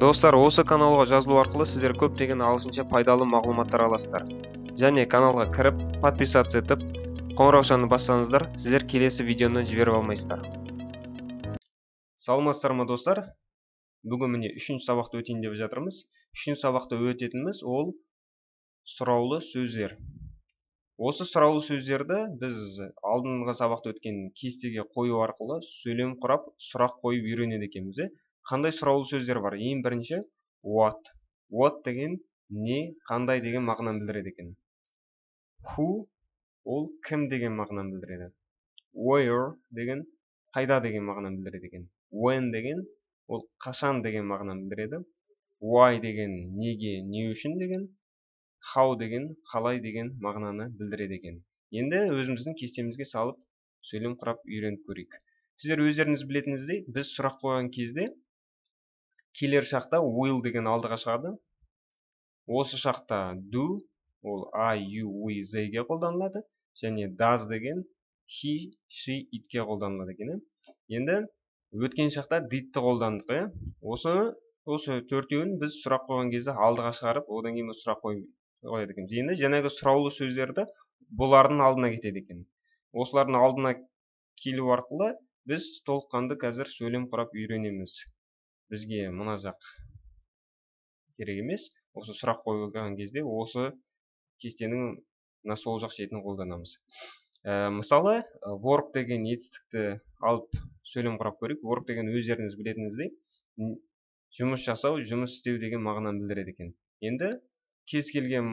Достар, осы каналға жазылу арқылы сіздер көптеген ағылшынша пайдалы мағлұматтар аласыздар. Және каналға кіріп, подписаться етіп, қоңыраушаны бассаңыздар, сіздер келесі видеоны жіберіп алмайсыздар. Саламатсыздар ма достар? Бүгін міне 3-ші сабақты өтейін деп жатырмыз. 3-ші сабақты өтетініміз ол сұраулы сөздер. Осы сұраулы сөздерді біз алдыңғы сабақты өткен кестеге қою арқылы сөйлем құрап, сұрақ қойып үйренеді екенбіз. Қандай сұраулы сөздер бар? Ең бірінші what. What деген не, қандай деген мағынаны білдіреді екен. Who ол кім деген мағынаны білдіреді. Where деген қайда деген мағынаны білдіреді екен. When деген ол қашан деген мағынаны білдіреді. Why деген неге, не үшін деген. How деген қалай деген мағынаны білдіреді екен. Енді өзіміздің кестемізге салып сөйлем құрап үйреніп көрейік. Сіздер өздеріңіз білетініздей, біз сұрақ қойған кезде келер шақта will деген алдыға шығады. Осы шақта do ол I, you, we, they-ге қолданылады. Және does деген he, she, it-ке қолданылады екен. Енді өткен шақта did-ті қолдандық. Осы төртеуін біз сұрақ қойған кезде алдыға шығарып, одан кейін сұрақ қояды екен. Енді жаңағы сұраулы сөздерді бұлардың алдына кетеді екен. Осылардың алдына келу арқылы біз толыққанды қазір сөйлем құрап үйренеміз. Бізге мына жақ керек емес. Осы сұрақ қойылған кезде осы кестенің сол жақ шетін қолданамыз. Мысалы, work деген етістікті алып сөйлем құрап көрейік. Work деген өздеріңіз білетініздей жұмыс жасау, жұмыс істеу деген мағынаны білдіреді екен. Енді кез келген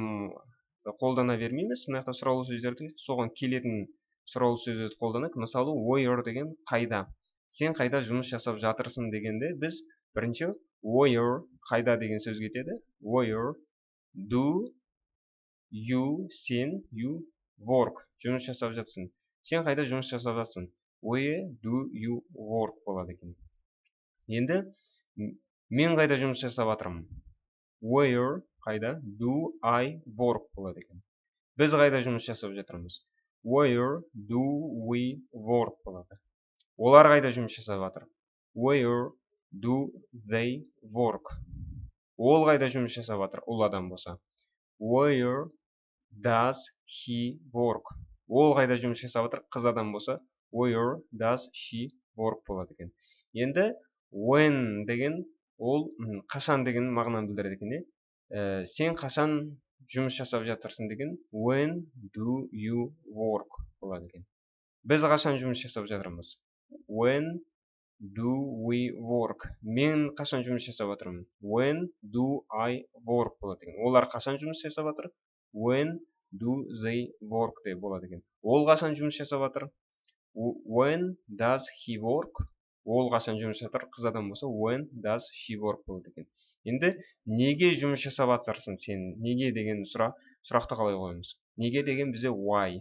қолдана бермейміз. Мына жақта сұраулы сөздерді, соған келетін сұраулы сөздерді қолданайық. Мысалы, where деген қайда. Сен қайда жұмыс жасап жатырсың дегенде біз бірінші where қайда деген сөз кетеді. Where do you, сен, you work жұмыс жасап жатсың. Сен қайда жұмыс жасап жатсың. Where do you work болады екен. Енді мен қайда жұмыс жасап жатырмын. Where қайда do I work болады екен. Біз қайда жұмыс жасап жатырмыз. Where do we work болады. Олар қайда жұмыс жасап жатыр. Where do they work. Ол қайда жұмыс жасап жатыр, ол адам болса. Where does he work. Ол қайда жұмыс жасап жатыр, қыз адам болса. Where does she work болады екен. Енді when деген ол қашан деген мағынаны білдіреді екен. Сен қашан жұмыс жасап жатырсың деген when do you work болады екен. Біз қашан жұмыс жасап жатырмыз. When do we work. Мен қашан жұмыс жасап жатырмын. When do I work болады екен. Олар қашан жұмыс жасап жатыр. When do they work де болады екен. Ол қашан жұмыс жасап жатыр. When does he work. Ол қашан жұмыс жасап жатыр. Қыз адам болса when does she work болады екен. Енді неге жұмыс жасап жатырсың сен. Неге деген сұрақты қалай қоямыз. Неге деген бізде why.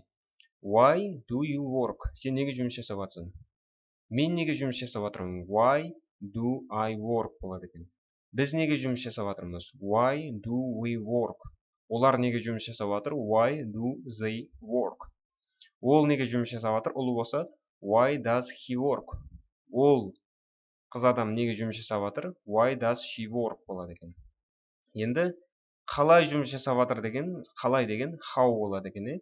Why do you work. Сен неге жұмыс жасап жатсың. Мен неге жұмыс жасап жатырмын. Why do I work болады екен. Біз неге жұмыс жасап жатырмыз. Why do we work. Олар неге жұмыс жасап жатыр. Why do they work. Ол неге жұмыс жасап жатыр. Ұлы болса why does he work. Ол қыз адам неге жұмыс жасап жатыр. Why does she work болады екен. Енді қалай жұмыс жасап жатыр деген, қалай деген how болады екен.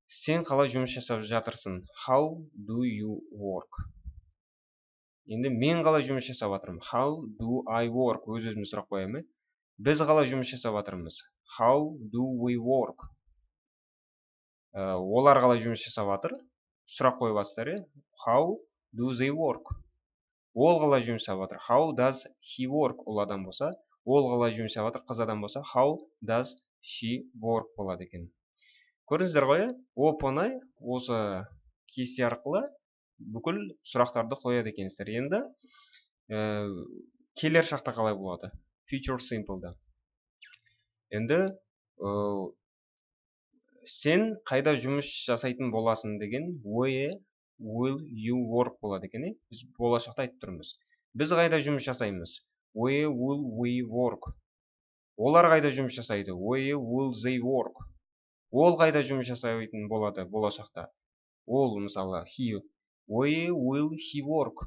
Сен қалай жұмыс жасап жатырсың. How do you work. Енді мен қалай жұмыс жасап жатырмын. How do I work. Өз-өзіме сұрақ қоямын. Біз қалай жұмыс жасап жатырмыз. How do we work. Олар қалай жұмыс жасап жатыр. Сұрақ қойып жатсыздар. How do they work. Ол қалай жұмыс жасап жатыр. How does he work. Ол адам болса. Ол қалай жұмыс жасап жатыр. Қыз адам болса. How does she work болады екен. Көрдіңіздер ғой, оп-оңай осы кесте арқылы бүкіл сұрақтарды қояды екенсіздер. Енді келер шақта қалай болады? Future Simple'да. Енді сен қайда жұмыс жасайтын боласың деген where will you work болады екен. Біз болашақта айтып тұрмыз. Біз қайда жұмыс жасаймыз? Where will we work. Олар қайда жұмыс жасайды? Where will they work. Ол қайда жұмыс жасайтын болады болашақта. Ол мысалы he. Where will he work.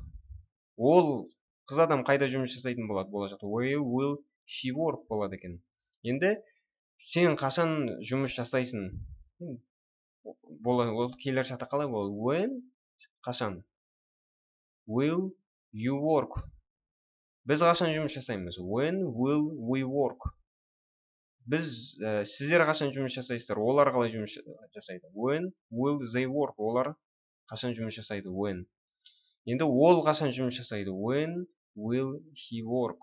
Ол қыз адам қайда жұмыс жасайтын болады болашақта? Where will she work болады екен. Енді сен қашан жұмыс жасайсың? Ол келер шақта қалай болады? When қашан? Will you work? Біз қашан жұмыс жасаймыз? When will we work? Біз сіздер қашан жұмыс жасайсыздар? Олар қалай жұмыс жасайды? When will they work? Олар қашан жұмыс жасайды? When. Енді ол қашан жұмыс жасайды? When will he work?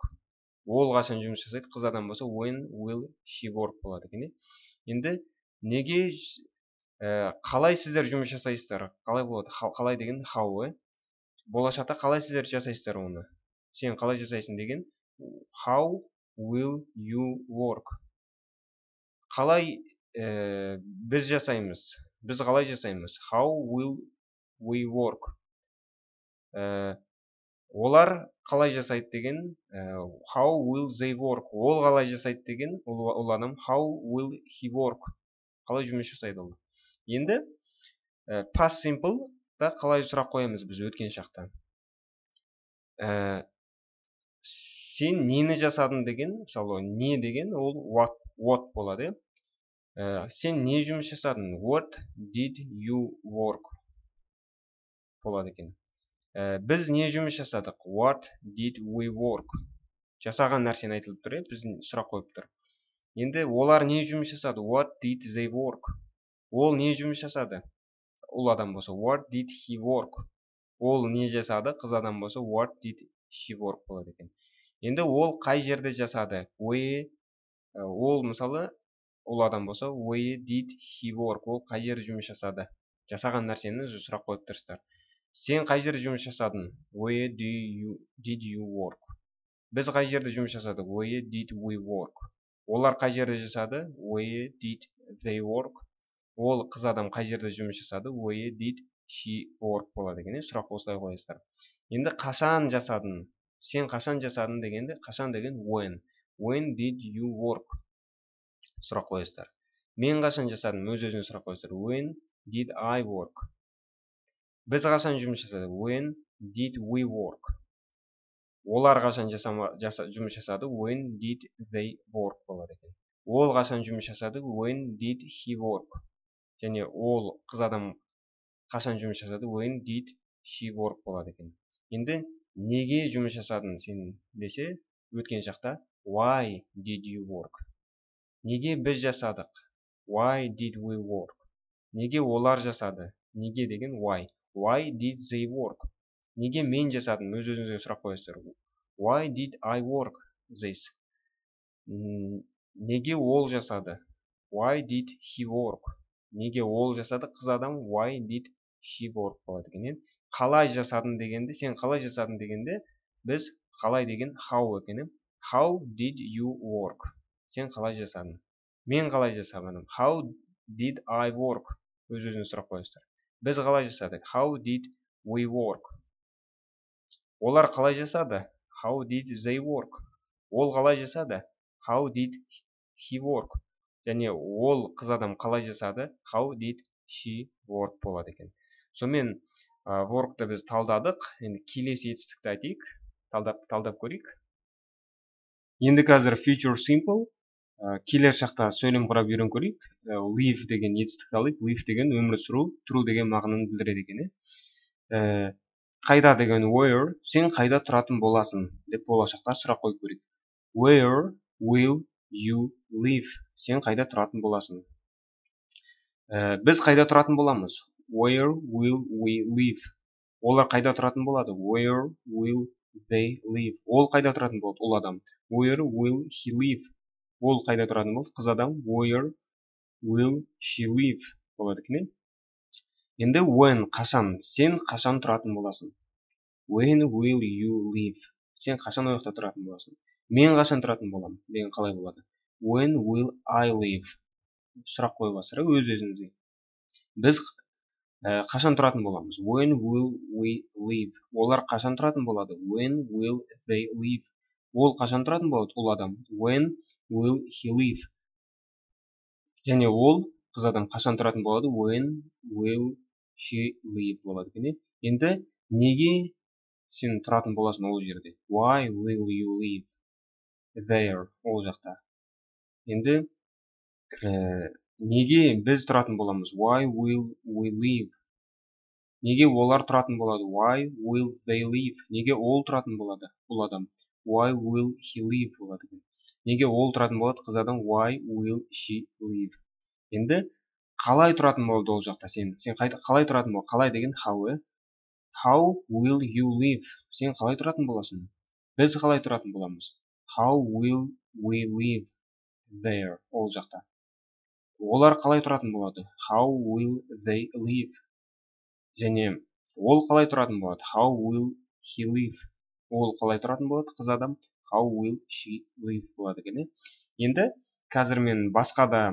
Ол қашан жұмыс жасайды? Қыз адам болса when will she work болады екен. Енді неге қалай сіздер жұмыс жасайсыздар? Қалай болады? Қалай деген how. Болашақта қалай сіздер жасайсыздар оны? Сен қалай жасайсың деген how will you work? Қалай біз жасаймыз? Біз қалай жасаймыз? How will we work? Олар қалай жасайды деген how will they work? Ол қалай жасайды деген ол адам how will he work? Қалай жұмыс жасайды ол? Енді past simple да қалай сұрақ қоямыз біз өткен шақта? Сен нені жасадың деген, мысалы не деген ол what болады. Сен не жұмыс жасадың? What did you work? Болады екен. Біз не жұмыс жасадық? What did we work? Жасаған нәрсені айтылып тұр, біз сұрақ қойып тұр. Енді олар не жұмыс жасады? What did they work? Ол не жұмыс жасады? Ол адам болса what did he work? Ол не жасады? Қыз адам болса what did she work болады екен. Енді ол қай жерде жасады? Ол мысалы ол адам болса where did he work? Ол қай жерде жұмыс жасады? Жасаған нәрсені сұрақ қойып тұрсыздар. Сен қай жерде жұмыс жасадың? Where did you work? Біз қай жерде жұмыс жасадық? Where did we work? Олар қай жерде жасады? Where did they work? Ол қыз адам қай жерде жұмыс жасады? Where did she work болады екен. Сұрақ осылай қойасыздар. Енді қашан жасадың? Сен қашан жасадың дегенде, қашан деген when. When did you work? Сұрақ қойасыздар. Мен қашан жасадым? Өз-өзіне сұрақ қойасыздар. When did I work? Біз қашан жұмыс жасадық? When did we work? Олар қашан жұмыс жасады? When did they work болады екен. Ол қашан жұмыс жасады? When did he work? Және ол қыз адам қашан жұмыс жасады? When did she work болады екен. Енді неге жұмыс жасадың сен десе, өткен шақта why did you work? Неге біз жасадық? Why did we work? Неге олар жасады? Неге деген why. Why did they work? Неге мен жасадым? Өз-өзіңізге сұрақ қойасыздар. Why did I work this? Неге ол жасады? Why did he work? Неге ол жасады? Қыз адам why did she work болады екен. Қалай жасадың дегенде, сен қалай жасадың дегенде, біз қалай деген how екен. How did you work? Сен қалай жасадың? Мен қалай жасадым? How did I work? Өз-өзіне сұрақ қойасыздар. Біз қалай жасадық? How did we work? Олар қалай жасады? How did they work? Ол қалай жасады? How did he work? Және ол қыз адам қалай жасады? How did she work болады екен. Сонымен work'ты біз талдадық. Енді келесі етістікті айтайық. Талдап көрейік. Енді қазір future simple. Келер шақта сөйлем құрап үйреніп көрейік. Live деген етістікті алайық. Live деген өмір сүру, true деген мағынаны білдіреді екен. Қайда деген where, сен қайда тұратын боласың деп болашақта сұрақ қойып көрейік. Where will you live? Сен қайда тұратын боласың? Біз қайда тұратын боламыз? Where will we live? Олар қайда тұратын болады? Where will they live? Ол қайда тұратын болады? Ол адам. Where will he live? Ол қайда тұратын болады? Қыз адам. Where will she live? Болады екен. Енді when қашан? Сен қашан тұратын боласың? When will you live? Сен қашан ол жақта тұратын боласың? Мен қашан тұратын боламын? Деген қалай болады? When will I live? Сұрақ қойып өз-өзіңізге. Біз қашан тұратын боламыз? When will we live? Олар қашан тұратын болады? When will they live? Ол қашан тұратын болады? Ол адам. When will he live? Және ол қыз адам қашан тұратын болады? When will she live? Болады екен. Енді неге сен тұратын боласың ол жерде. Why will you live there? Ол жақта. Енді неге біз тұратын боламыз? Why will we live? Неге олар тұратын болады? Why will they live? Неге ол тұратын болады? Бұл адам. Why will he live болады. Неге ол тұратын болады? Қыз адам. Why will she live? Енді қалай тұратын болады ол жақта сен? Сен қалай тұратын болады? Қалай деген how? How will you live? Сен қалай тұратын боласың? Біз қалай тұратын боламыз? How will we live there? Ол жақта. Олар қалай тұратын болады? How will they live? Және ол қалай тұратын болады? How will he live? Ол қалай тұратын болады? Қыз адам. How will she live болады екен. Енді қазір мен басқа да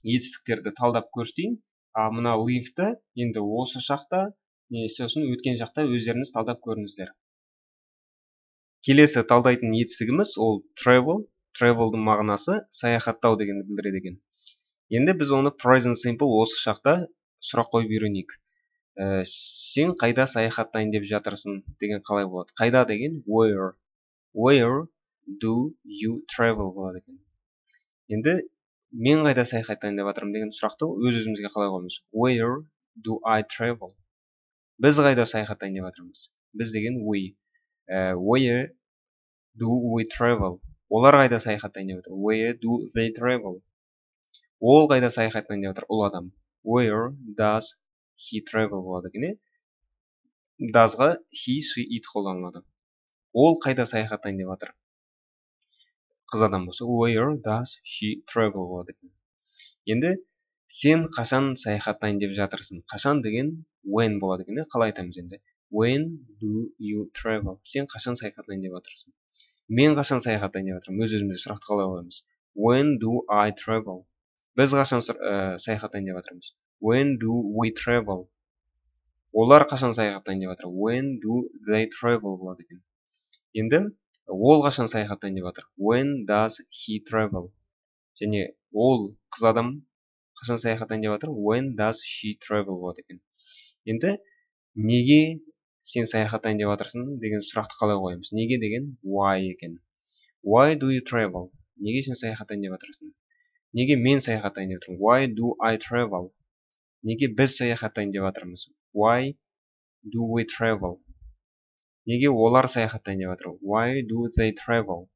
етістіктерді талдап көрсетейін. Мына live-ті енді осы шақта, сосын өткен шақта өздеріңіз талдап көріңіздер. Келесі талдайтын етістігіміз ол travel. Travel'дың мағынасы саяхаттау дегенді білдіреді екен. Енді біз оны present simple осы шақта сұрақ қойып үйренейік. Сен қайда саяхаттайын деп жатырсың деген қалай болады? Қайда деген where. Where do you travel болады екен. Енді мен қайда саяхаттайын деп жатырмын деген сұрақты өз-өзімізге қалай қоямыз? Where do I travel? Біз қайда саяхаттайын деп жатырмыз? Біз деген we. Where do we travel? Олар қайда саяхаттайын деп жатыр? Where do they travel? Ол қайда саяхаттайын деп жатыр? Ол адам. Where does he travel болады екен. Does-ға he, she, it қолданылады. Ол қайда саяхаттайын деп жатыр? Қыз адам болса, where does she travel болады екен. Енді сен қашан саяхаттайын деп жатырсың? Қашан деген when болады екен. Қалай айтамыз енді? When do you travel? Сен қашан саяхаттайын деп жатырсың? Мен қашан саяхаттайын деп жатырмын? Өз-өзімізге сұрақты қалай қоямыз? When do I travel? Біз қашан саяхаттайын деп жатырмыз? When do we travel? Олар қашан саяхаттайын деп жатыр? When do they travel болады екен. Енді ол қашан саяхаттайын деп жатыр? When does he travel? Және ол қыз адам қашан саяхаттайын деп жатыр? When does she travel болады екен. Енді неге сен саяхаттайын деп жатырсың деген сұрақты қалай қоямыз? Неге деген why екен. Why do you travel? Неге сен саяхаттайын деп жатырсың? Неге мен саяхаттайын деп жатырмын? Why do I travel? Неге біз саяхаттайын деп жатырмыз? Why do we travel? Неге олар саяхаттайын деп жатыр? Why do they travel?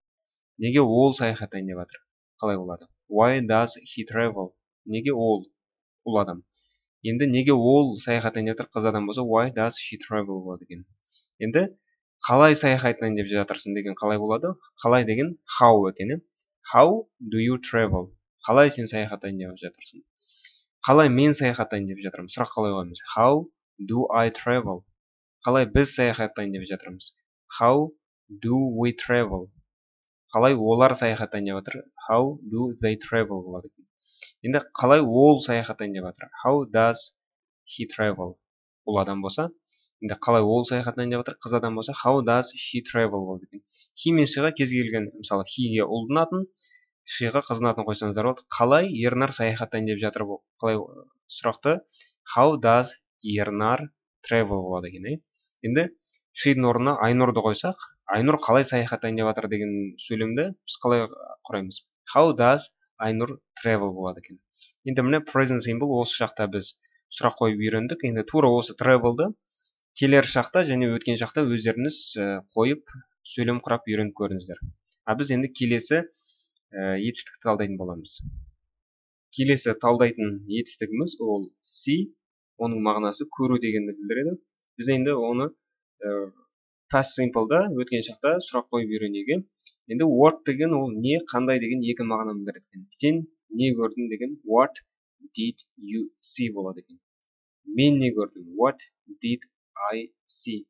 Неге ол саяхаттайын деп жатыр? Қалай болады? Why does he travel? Неге ол адам? Енді неге ол саяхаттайын деп жатыр? Қыз адам болса, why does she travel болады екен. Енді қалай саяхаттайын деп жатырсың деген қалай болады? Қалай деген how екен. How do you travel? Қалай сен саяхаттайын деп жатырсың? Қалай мен саяхаттайын деп жатырмын? Сұрақ қалай қоямыз? How do I travel? Қалай біз саяхаттайын деп жатырмыз? How do we travel? Қалай олар саяхаттайын деп жатыр? How do they travel болады. Енді қалай ол саяхаттайын деп жатыр? How does he travel? Ол адам болса, енді қалай ол саяхаттайын деп жатыр? Қыз адам болса, how does she travel болады екен. He мен she-ға кез келген, мысалы, he-ге ұлдың атын, she-ға қыздың атын қойсаңыздар болады. Қалай Ернар саяхаттайын деп жатыр? Қалай сұрақты? How does Ернар travel болады екен. Енді she-дің орнына Айнұрды қойсақ, Айнұр қалай саяхаттайын деп жатыр деген сөйлемді біз қалай құраймыз? How does Айнұр travel болады екен. Енді міне present simple осы шақта біз сұрақ қойып үйрендік. Енді тура осы travel'ды келер шақта және өткен шақта өздеріңіз қойып сөйлем құрап үйреніп көріңіздер. Біз енді келесі етістікті талдайтын боламыз. Келесі талдайтын етістігіміз ол see. Оның мағынасы көру дегенді білдіреді. Біз енді оны past simple'да өткен шақта сұрақ қойып үйренейік. Енді what деген ол не, қандай деген екі мағына білдіреді. Сен не көрдің деген what did you see болады екен. Мен не көрдім? What did I see?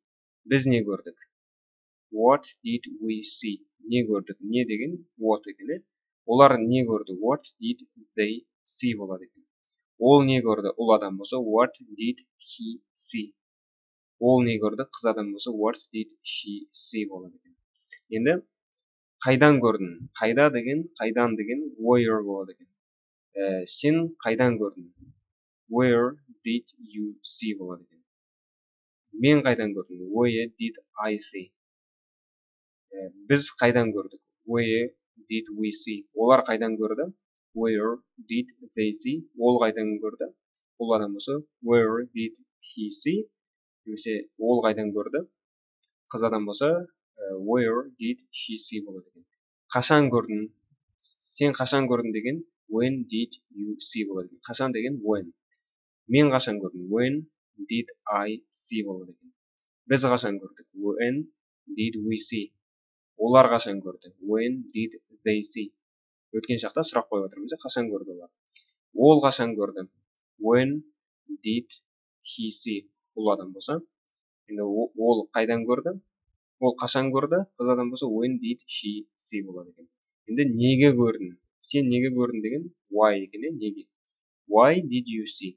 Біз не көрдік? What did we see? Не көрдік? Не деген what екен. Олар не көрді? What did they see болады екен. Ол не көрді? Ұл адам болса, what did he see? Ол не көрді? Қыз адам болса, what did she see болады екен. Енді қайдан көрдің? Қайда деген, қайдан деген where болады екен. Сен қайдан көрдің? Where did you see болады екен. Мен қайдан көрдім? Where did I see? Біз қайдан көрдік? Where did we see? Олар қайдан көрді? Where did they see? Ол қайдан көрді? Бұл адам болса, where did he see? Немесе ол қайдан көрді? Қыз адам болса, where did she see болады екен. Қашан көрдің? Сен қашан көрдің деген when did you see болады екен. Қашан деген when. Мен қашан көрдім? When did I see болады екен. Біз қашан көрдік? When did we see? Олар қашан көрді? When did they see? Өткен шақта сұрақ қойып отырмыз. Қашан көрді олар? Ол қашан көрді? When did he see? Бұл адам болса, енді ол қайдан көрді? Ол қашан көрді? Қыз адам болса, when did she see болады екен. Енді неге көрдің? Сен неге көрдің деген why екен, неге? Why did you see?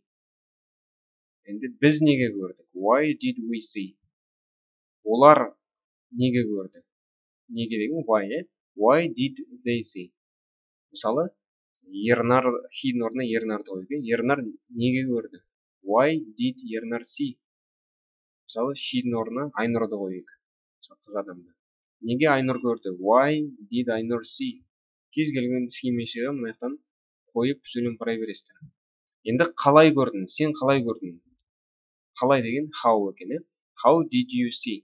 Енді біз неге көрдік? Why did we see? Олар неге көрді? Неге деген why, Why did they see? Мысалы, Ернар, хидің орнына Ернарды қойып, Ернар неге көрді? Why did Ернар see? Мысалы, шидің орнына Айнұрды қойып, қыз адамды. Неге Айнұр көрді? Why did Айнұр see? Кез келген схемешігі мұнаяқтан қойып сөйлем құрай бересіздер. Енді қалай көрдің? Сен қалай көрдің? Қалай деген how екен, How did you see?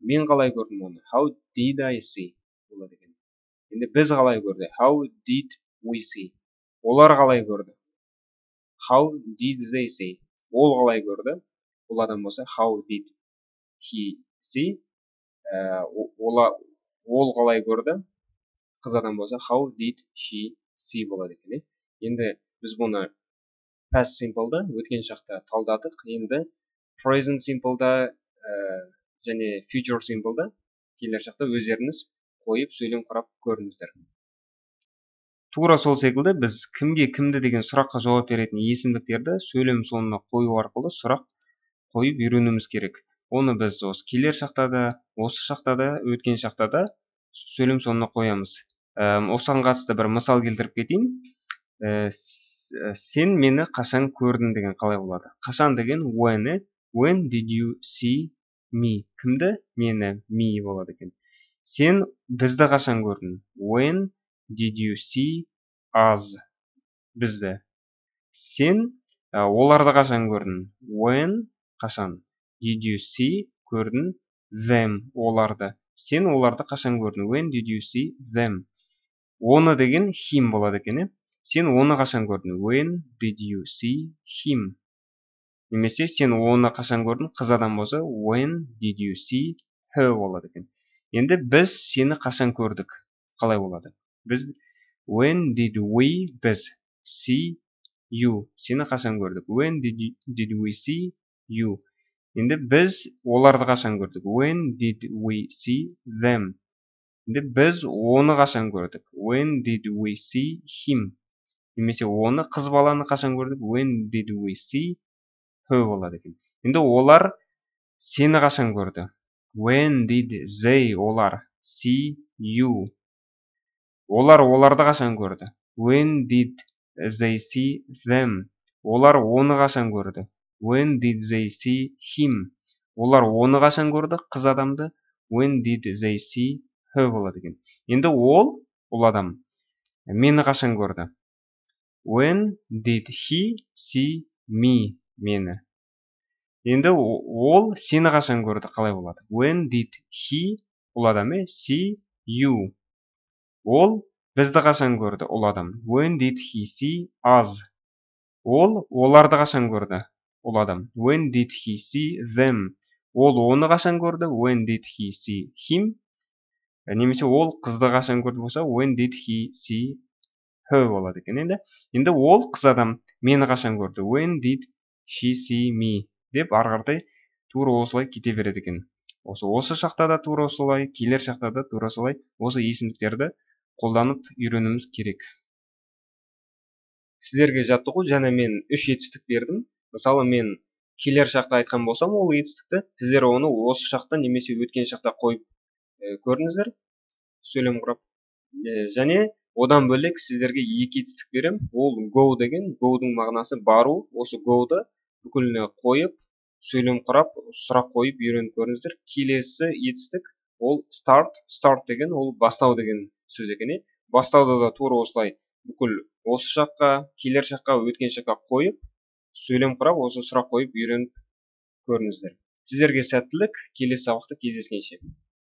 Мен қалай көрдім оны? How did I see? Болады екен. Енді біз қалай көрді? How did we see? Олар қалай көрді? How did they see? Ол қалай көрді? Ол адам болса, how did he see? Ол қалай көрді? Қыз адам болса, how did she see болады екен. Енді біз бұны past simple'да өткен шақта талдадық. Енді present simple'да және future simple'да келер шақта өздеріңіз қойып сөйлем құрап көріңіздер. Тура сол секілді біз кімге кімді деген сұраққа жауап беретін есімдіктерді сөйлем соңына қою арқылы сұрақ қойып үйренуіміз керек. Оны біз осы келер шақта да, осы шақта да, өткен шақта да сөйлем соңына қоямыз. Осыған қатысты бір мысал келтіріп кетейін. Сен мені қашан көрдің деген қалай болады? Қашан деген when did you see me? Кімді? Мені, me болады екен. Сен бізді қашан көрдің? When did you see us? Бізді. Сен оларды қашан көрдің? When, қашан? Did you see, көрдің? Them, оларды. Сен оларды қашан көрдің? When did you see them? Оны деген him болады екен. Сен оны қашан көрдің? When did you see him? Немесе сен оны қашан көрдің? Қыз адам болса, when did you see her болады екен. Енді біз сені қашан көрдік? Қалай болады? Біз when did we, біз, see you, сені қашан көрдік? When did we see you? Енді біз оларды қашан көрдік? When did we see them? Енді біз оны қашан көрдік? When did we see him? Немесе оны, қыз баланы қашан көрдік? When did we see her болады екен. Енді олар сені қашан көрді? When did they, олар, see you? Олар оларды қашан көрді? When did they see them? Олар оны қашан көрді? When did they see him? Олар оны қашан көрді? Қыз адамды. When did they see her болады екен. Енді ол адам мені қашан көрді? When did he see me? Мені. Енді ол сені қашан көрді? Қалай болады? When did he, ол адам, see you? Ол бізді қашан көрді? Ол адам. When did he see us? Ол оларды қашан көрді? Ол адам. When did he see them? Ол оны қашан көрді? When did he see him? Немесе ол қызды қашан көрді болса, when did he see her болады екен. Енді ол қыз адам мені қашан көрді? When did she see me? Деп арғардай тура осылай кете береді екен. Осы шақта да тура осылай, келер шақта да тура осылай осы есімдіктерді қолданып үйренуіміз керек. Сіздерге жаттығу және мен 3 етістік бердім. Мысалы мен келер шақта айтқан болсам, ол етістікті сіздер оны осы шақта немесе өткен шақта қойып көріңіздер, сөйлем құрап. Және одан бөлек сіздерге 2 етістік берем. Ол go деген, go-дің мағынасы бару. Осы go-ды бүкіліне қойып сөйлем құрап, сұрақ қойып үйреніп көріңіздер. Келесі етістік ол start. Start деген ол бастау деген сөз екен. Бастауда да тура осылай бүкіл осы жаққа, келер жаққа, өткен жаққа қойып, сөйлем құрап, осы сұрақ қойып үйреніп көріңіздер. Сіздерге сәттілік, келесі сабақта кездескенше.